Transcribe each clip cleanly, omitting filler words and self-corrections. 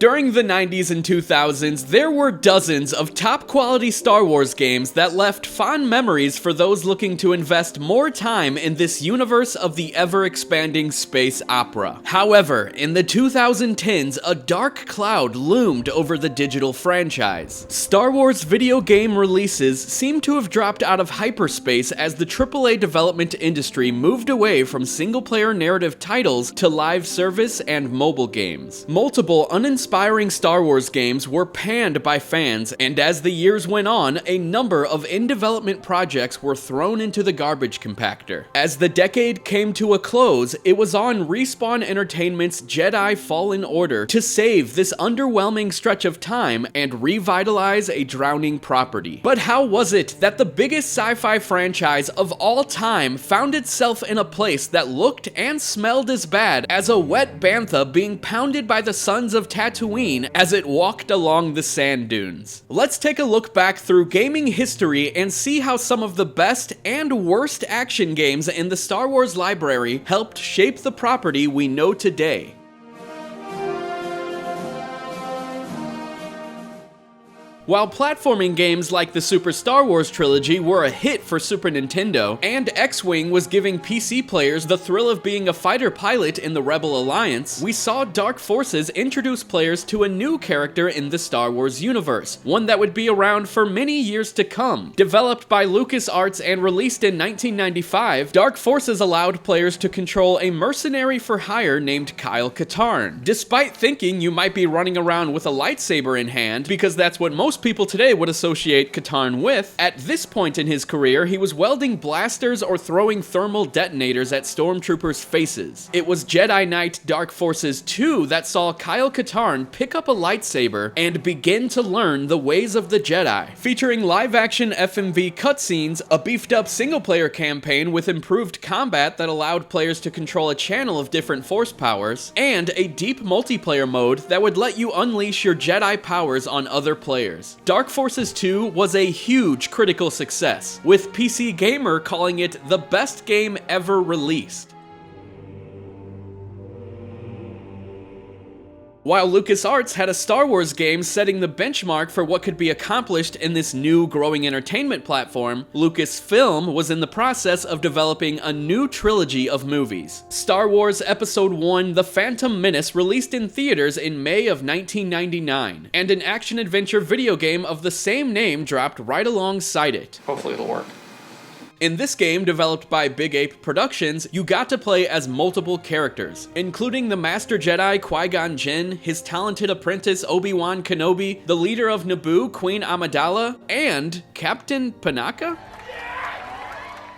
During the 90s and 2000s, there were dozens of top-quality Star Wars games that left fond memories for those looking to invest more time in this universe of the ever-expanding space opera. However, in the 2010s, a dark cloud loomed over the digital franchise. Star Wars video game releases seem to have dropped out of hyperspace as the AAA development industry moved away from single-player narrative titles to live service and mobile games. Multiple uninspiring Star Wars games were panned by fans, and as the years went on, a number of in-development projects were thrown into the garbage compactor. As the decade came to a close, it was on Respawn Entertainment's Jedi Fallen Order to save this underwhelming stretch of time and revitalize a drowning property. But how was it that the biggest sci-fi franchise of all time found itself in a place that looked and smelled as bad as a wet bantha being pounded by the sons of Tatooine as it walked along the sand dunes? Let's take a look back through gaming history and see how some of the best and worst action games in the Star Wars library helped shape the property we know today. While platforming games like the Super Star Wars trilogy were a hit for Super Nintendo, and X-Wing was giving PC players the thrill of being a fighter pilot in the Rebel Alliance, we saw Dark Forces introduce players to a new character in the Star Wars universe, one that would be around for many years to come. Developed by LucasArts and released in 1995, Dark Forces allowed players to control a mercenary for hire named Kyle Katarn. Despite thinking you might be running around with a lightsaber in hand, because that's what most people today would associate Katarn with, at this point in his career, he was welding blasters or throwing thermal detonators at stormtroopers' faces. It was Jedi Knight Dark Forces 2 that saw Kyle Katarn pick up a lightsaber and begin to learn the ways of the Jedi. Featuring live-action FMV cutscenes, a beefed-up single-player campaign with improved combat that allowed players to control a channel of different force powers, and a deep multiplayer mode that would let you unleash your Jedi powers on other players. Dark Forces 2 was a huge critical success, with PC Gamer calling it the best game ever released. While LucasArts had a Star Wars game setting the benchmark for what could be accomplished in this new growing entertainment platform, Lucasfilm was in the process of developing a new trilogy of movies. Star Wars Episode 1: The Phantom Menace released in theaters in May of 1999, and an action-adventure video game of the same name dropped right alongside it. Hopefully it'll work. In this game, developed by Big Ape Productions, you got to play as multiple characters, including the Master Jedi Qui-Gon Jinn, his talented apprentice Obi-Wan Kenobi, the leader of Naboo, Queen Amidala, and Captain Panaka?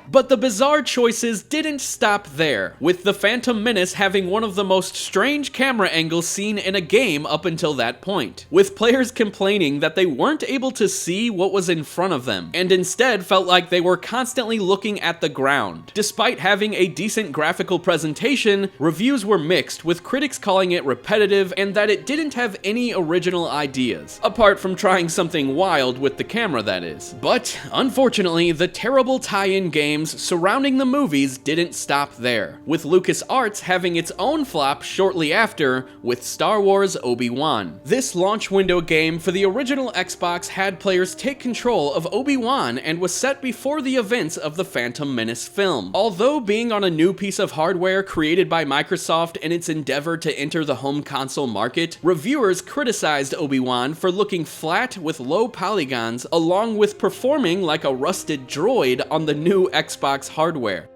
But the bizarre choices didn't stop there, with The Phantom Menace having one of the most strange camera angles seen in a game up until that point, with players complaining that they weren't able to see what was in front of them, and instead felt like they were constantly looking at the ground. Despite having a decent graphical presentation, reviews were mixed, with critics calling it repetitive and that it didn't have any original ideas, apart from trying something wild with the camera, that is. But, unfortunately, the terrible tie-in games surrounding the movies didn't stop there, with LucasArts having its own flop shortly after with Star Wars Obi-Wan. This launch window game for the original Xbox had players take control of Obi-Wan and was set before the events of the Phantom Menace film. Although being on a new piece of hardware created by Microsoft in its endeavor to enter the home console market, reviewers criticized Obi-Wan for looking flat with low polygons, along with performing like a rusted droid on the new Xbox hardware.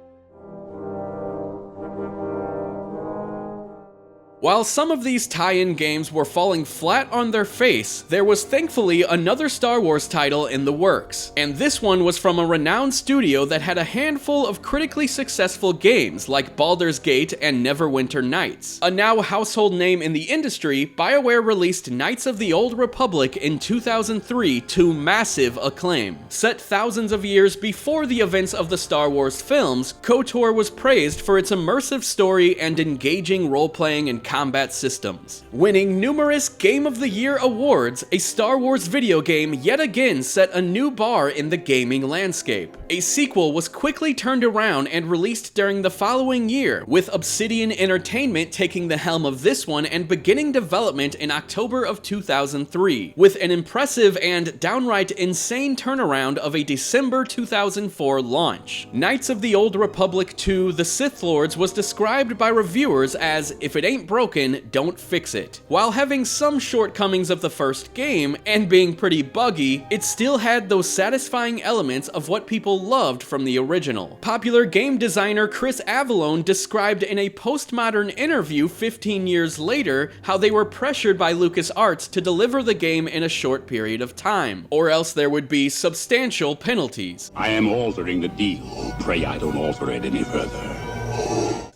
While some of these tie-in games were falling flat on their face, there was thankfully another Star Wars title in the works, and this one was from a renowned studio that had a handful of critically successful games like Baldur's Gate and Neverwinter Nights. A now household name in the industry, BioWare released Knights of the Old Republic in 2003 to massive acclaim. Set thousands of years before the events of the Star Wars films, KOTOR was praised for its immersive story and engaging role-playing and combat systems. Winning numerous Game of the Year awards, a Star Wars video game yet again set a new bar in the gaming landscape. A sequel was quickly turned around and released during the following year, with Obsidian Entertainment taking the helm of this one and beginning development in October of 2003, with an impressive and downright insane turnaround of a December 2004 launch. Knights of the Old Republic 2: The Sith Lords was described by reviewers as, if it ain't broken, don't fix it. While having some shortcomings of the first game, and being pretty buggy, it still had those satisfying elements of what people loved from the original. Popular game designer Chris Avellone described in a postmodern interview 15 years later how they were pressured by LucasArts to deliver the game in a short period of time, or else there would be substantial penalties. I am altering the deal. Pray I don't alter it any further.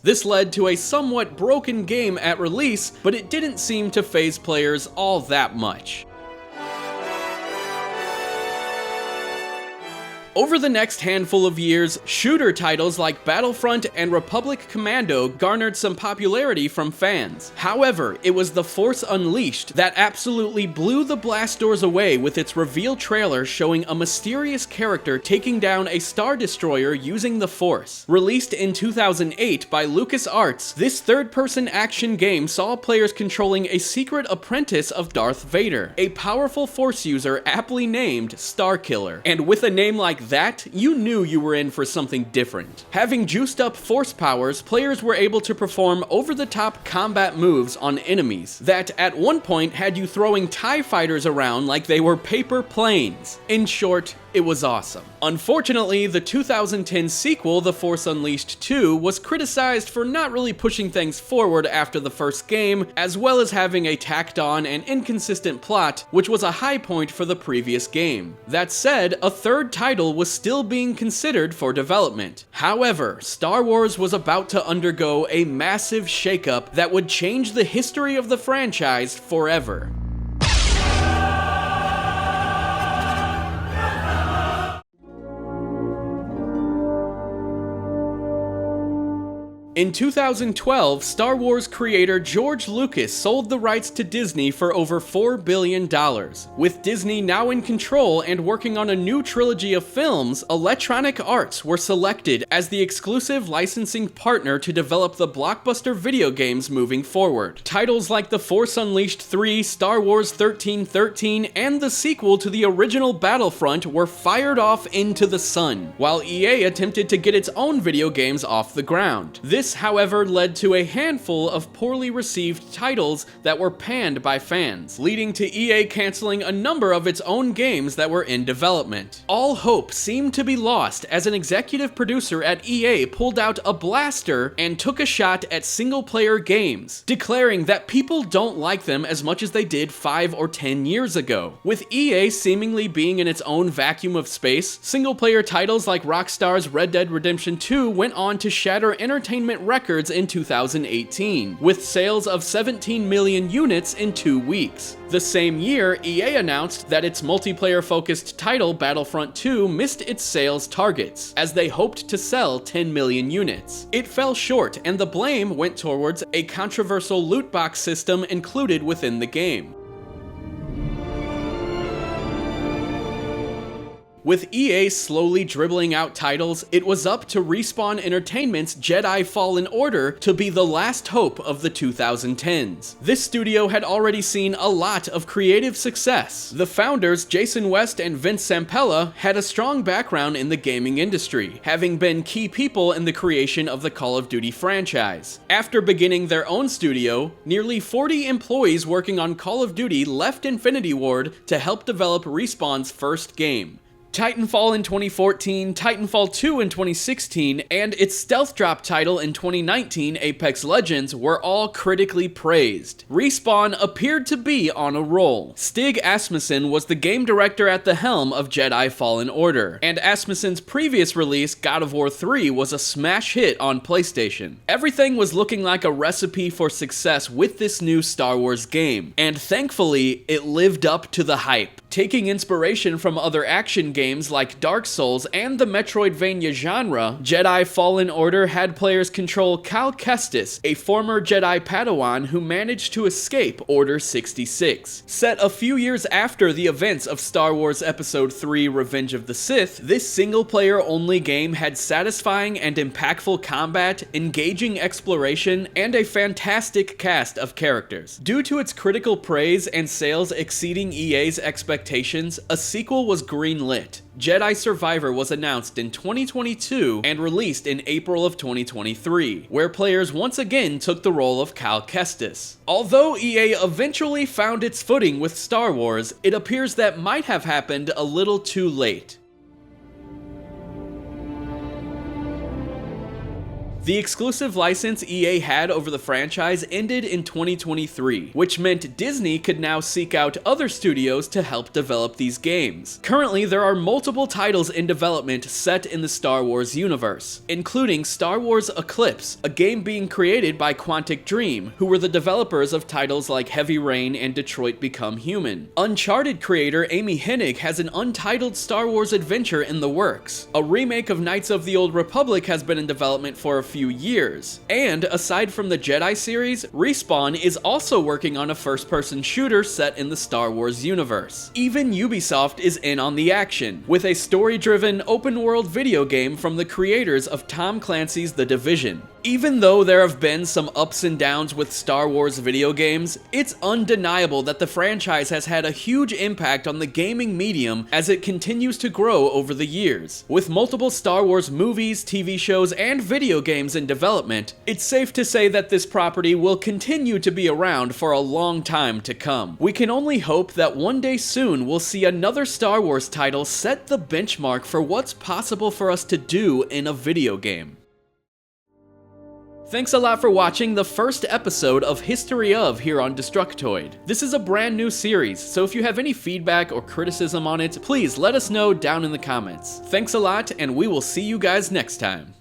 This led to a somewhat broken game at release, but it didn't seem to faze players all that much. Over the next handful of years, shooter titles like Battlefront and Republic Commando garnered some popularity from fans. However, it was The Force Unleashed that absolutely blew the blast doors away with its reveal trailer showing a mysterious character taking down a Star Destroyer using the Force. Released in 2008 by LucasArts, this third-person action game saw players controlling a secret apprentice of Darth Vader, a powerful Force user aptly named Starkiller. And with a name like that, you knew you were in for something different. Having juiced up Force powers, players were able to perform over-the-top combat moves on enemies that at one point had you throwing TIE fighters around like they were paper planes. In short, it was awesome. Unfortunately, the 2010 sequel, The Force Unleashed 2, was criticized for not really pushing things forward after the first game, as well as having a tacked-on and inconsistent plot, which was a high point for the previous game. That said, a third title was still being considered for development. However, Star Wars was about to undergo a massive shakeup that would change the history of the franchise forever. In 2012, Star Wars creator George Lucas sold the rights to Disney for over $4 billion. With Disney now in control and working on a new trilogy of films, Electronic Arts were selected as the exclusive licensing partner to develop the blockbuster video games moving forward. Titles like The Force Unleashed 3, Star Wars 1313, and the sequel to the original Battlefront were fired off into the sun, while EA attempted to get its own video games off the ground. This, however, led to a handful of poorly received titles that were panned by fans, leading to EA canceling a number of its own games that were in development. All hope seemed to be lost as an executive producer at EA pulled out a blaster and took a shot at single-player games, declaring that people don't like them as much as they did 5 or 10 years ago. With EA seemingly being in its own vacuum of space, single-player titles like Rockstar's Red Dead Redemption 2 went on to shatter entertainment records in 2018, with sales of 17 million units in 2 weeks. The same year, EA announced that its multiplayer-focused title Battlefront 2 missed its sales targets, as they hoped to sell 10 million units. It fell short, and the blame went towards a controversial loot box system included within the game. With EA slowly dribbling out titles, it was up to Respawn Entertainment's Jedi Fallen Order to be the last hope of the 2010s. This studio had already seen a lot of creative success. The founders, Jason West and Vince Zampella, had a strong background in the gaming industry, having been key people in the creation of the Call of Duty franchise. After beginning their own studio, nearly 40 employees working on Call of Duty left Infinity Ward to help develop Respawn's first game. Titanfall in 2014, Titanfall 2 in 2016, and its stealth drop title in 2019, Apex Legends, were all critically praised. Respawn appeared to be on a roll. Stig Asmussen was the game director at the helm of Jedi Fallen Order, and Asmussen's previous release, God of War 3, was a smash hit on PlayStation. Everything was looking like a recipe for success with this new Star Wars game, and thankfully, it lived up to the hype. Taking inspiration from other action games like Dark Souls and the Metroidvania genre, Jedi Fallen Order had players control Cal Kestis, a former Jedi Padawan who managed to escape Order 66. Set a few years after the events of Star Wars Episode III Revenge of the Sith, this single-player only game had satisfying and impactful combat, engaging exploration, and a fantastic cast of characters. Due to its critical praise and sales exceeding EA's expectations, a sequel was greenlit. Jedi Survivor was announced in 2022 and released in April of 2023, where players once again took the role of Cal Kestis. Although EA eventually found its footing with Star Wars, it appears that might have happened a little too late. The exclusive license EA had over the franchise ended in 2023, which meant Disney could now seek out other studios to help develop these games. Currently, there are multiple titles in development set in the Star Wars universe, including Star Wars Eclipse, a game being created by Quantic Dream, who were the developers of titles like Heavy Rain and Detroit Become Human. Uncharted creator Amy Hennig has an untitled Star Wars adventure in the works. A remake of Knights of the Old Republic has been in development for a few years. And aside from the Jedi series, Respawn is also working on a first-person shooter set in the Star Wars universe. Even Ubisoft is in on the action, with a story-driven, open-world video game from the creators of Tom Clancy's The Division. Even though there have been some ups and downs with Star Wars video games, it's undeniable that the franchise has had a huge impact on the gaming medium as it continues to grow over the years. With multiple Star Wars movies, TV shows, and video games in development, it's safe to say that this property will continue to be around for a long time to come. We can only hope that one day soon we'll see another Star Wars title set the benchmark for what's possible for us to do in a video game. Thanks a lot for watching the first episode of History of here on Destructoid. This is a brand new series, so if you have any feedback or criticism on it, please let us know down in the comments. Thanks a lot, and we will see you guys next time.